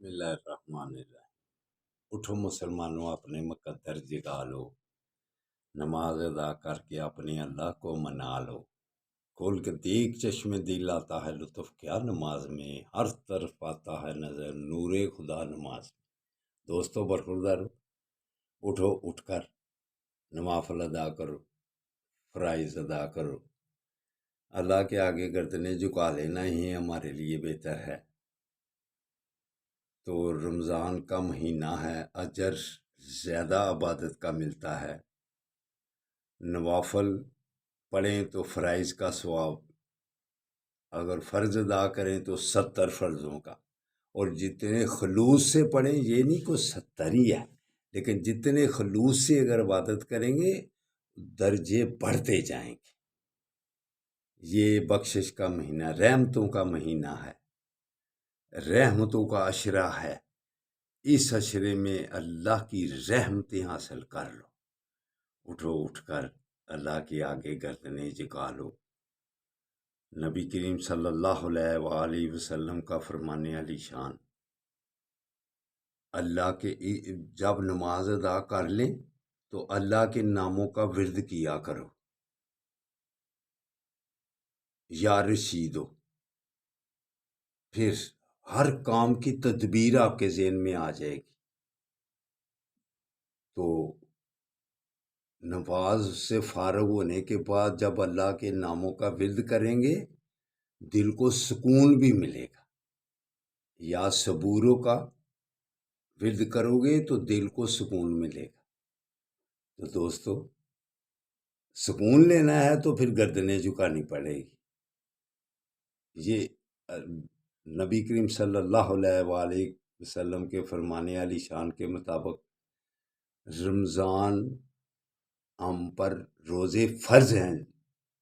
بسم اللہ الرحمن الرحیم۔ اٹھو مسلمانوں، اپنے مقدر جگا لو، نماز ادا کر کے اپنے اللہ کو منا لو۔ کھول کے دیکھ چشم دل آتا ہے لطف کیا نماز میں، ہر طرف آتا ہے نظر نور خدا نماز میں۔ دوستو برخوردار، اٹھو، اٹھ کر نوافل ادا کرو، فرائض ادا کرو۔ اللہ کے آگے گردنیں جھکا لینا ہی ہمارے لیے بہتر ہے۔ تو رمضان کا مہینہ ہے، اجر زیادہ عبادت کا ملتا ہے۔ نوافل پڑھیں تو فرائض کا ثواب، اگر فرض ادا کریں تو 70 فرضوں کا، اور جتنے خلوص سے پڑھیں، یہ نہیں کوئی 70 ہی ہے، لیکن جتنے خلوص سے اگر عبادت کریں گے درجے بڑھتے جائیں گے۔ یہ بخشش کا مہینہ، رحمتوں کا مہینہ ہے، رحمتوں کا عشرہ ہے۔ اس عشرے میں اللہ کی رحمتیں حاصل کر لو۔ اٹھو، اٹھ کر اللہ کے آگے گردنیں جھکا لو۔ نبی کریم صلی اللہ علیہ وآلہ وسلم کا فرمان علی شان، اللہ کے جب نماز ادا کر لیں تو اللہ کے ناموں کا ورد کیا کرو۔ یا رشیدو، پھر ہر کام کی تدبیر آپ کے ذہن میں آ جائے گی۔ تو نماز سے فارغ ہونے کے بعد جب اللہ کے ناموں کا ورد کریں گے دل کو سکون بھی ملے گا۔ یا صبوروں کا ورد کرو گے تو دل کو سکون ملے گا۔ تو دوستو، سکون لینا ہے تو پھر گردنیں جھکانی پڑے گی۔ یہ نبی کریم صلی اللہ علیہ وآلہ وسلم کے فرمان علی شان کے مطابق رمضان ہم پر روزے فرض ہیں،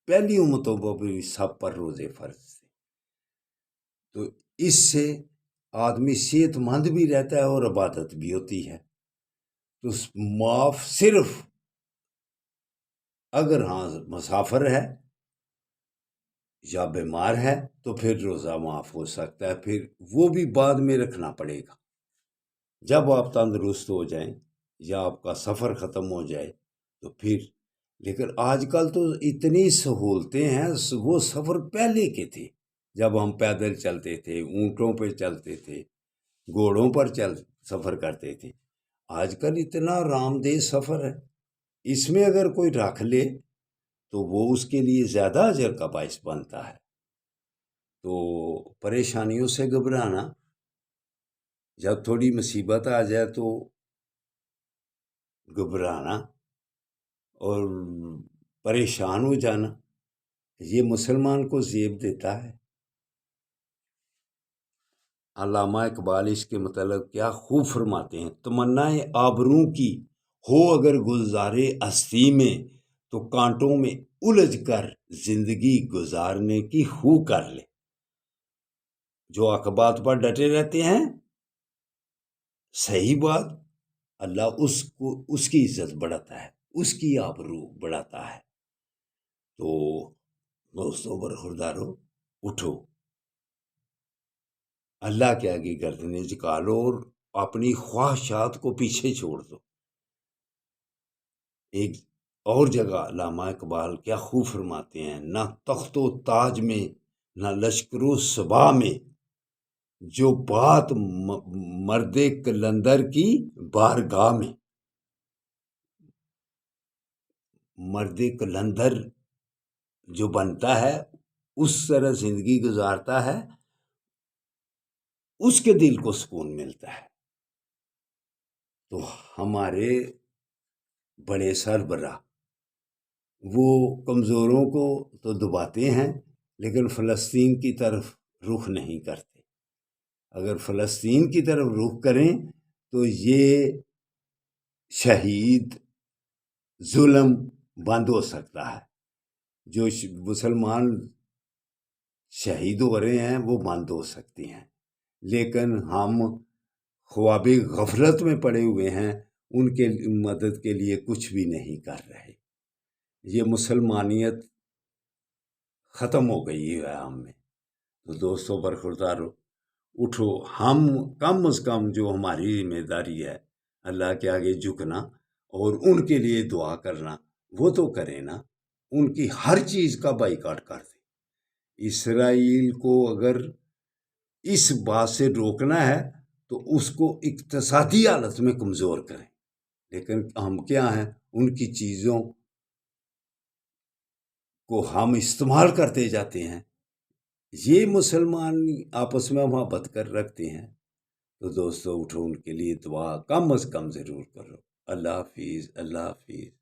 پہلی امتوں پر بھی سب پر روزے فرض تھے۔ تو اس سے آدمی صحت مند بھی رہتا ہے اور عبادت بھی ہوتی ہے۔ تو معاف صرف اگر مسافر ہے یا بیمار ہے تو پھر روزہ معاف ہو سکتا ہے، پھر وہ بھی بعد میں رکھنا پڑے گا جب آپ تندرست ہو جائیں یا آپ کا سفر ختم ہو جائے تو پھر۔ لیکن آج کل تو اتنی سہولتیں ہیں، وہ سفر پہلے کے تھے جب ہم پیدل چلتے تھے، اونٹوں پہ چلتے تھے، گھوڑوں پر سفر کرتے تھے۔ آج کل اتنا آرام دہ سفر ہے، اس میں اگر کوئی رکھ لے تو وہ اس کے لیے زیادہ اجر کا باعث بنتا ہے۔ تو پریشانیوں سے گھبرانا، جب تھوڑی مصیبت آ جائے تو گھبرانا اور پریشان ہو جانا، یہ مسلمان کو زیب دیتا ہے۔ علامہ اقبال اس کے متعلق کیا خوب فرماتے ہیں، تمنائے آبروں کی ہو اگر گلزارے ہستی میں، تو کانٹوں میں الجھ کر زندگی گزارنے کی خو کر لے۔ جو حق بات پر ڈٹے رہتے ہیں، صحیح بات، اللہ اس کی عزت بڑھاتا ہے، اس کی آبرو بڑھاتا ہے۔ تو دوستو برخوردارو، اٹھو، اللہ کے آگے گردنیں جھکا لو اور اپنی خواہشات کو پیچھے چھوڑ دو۔ ایک اور جگہ علامہ اقبال کیا خوب فرماتے ہیں، نہ تخت و تاج میں، نہ لشکر و صبا میں، جو بات مرد کلندر کی بارگاہ میں۔ مرد کلندر جو بنتا ہے، اس طرح زندگی گزارتا ہے، اس کے دل کو سکون ملتا ہے۔ تو ہمارے بڑے سربراہ وہ کمزوروں کو تو دباتے ہیں لیکن فلسطین کی طرف رخ نہیں کرتے۔ اگر فلسطین کی طرف رخ کریں تو یہ شہید ظلم بند ہو سکتا ہے، جو مسلمان شہید ہو رہے ہیں وہ بند ہو سکتے ہیں، لیکن ہم خواب غفلت میں پڑے ہوئے ہیں، ان کے مدد کے لیے کچھ بھی نہیں کر رہے۔ یہ مسلمانیت ختم ہو گئی ہے ہم میں۔ تو دوستو برخوردارو، اٹھو، ہم کم از کم جو ہماری ذمہ داری ہے اللہ کے آگے جھکنا اور ان کے لیے دعا کرنا، وہ تو کریں نا، ان کی ہر چیز کا بائیکاٹ کر دیں۔ اسرائیل کو اگر اس بات سے روکنا ہے تو اس کو اقتصادی حالت میں کمزور کریں، لیکن ہم کیا ہیں، ان کی چیزوں کو ہم استعمال کرتے جاتے ہیں۔ یہ مسلمان آپس میں محبت کر رکھتے ہیں، تو دوستو اٹھو، ان کے لیے دعا کم از کم ضرور کرو۔ اللہ حافظ، اللہ حافظ۔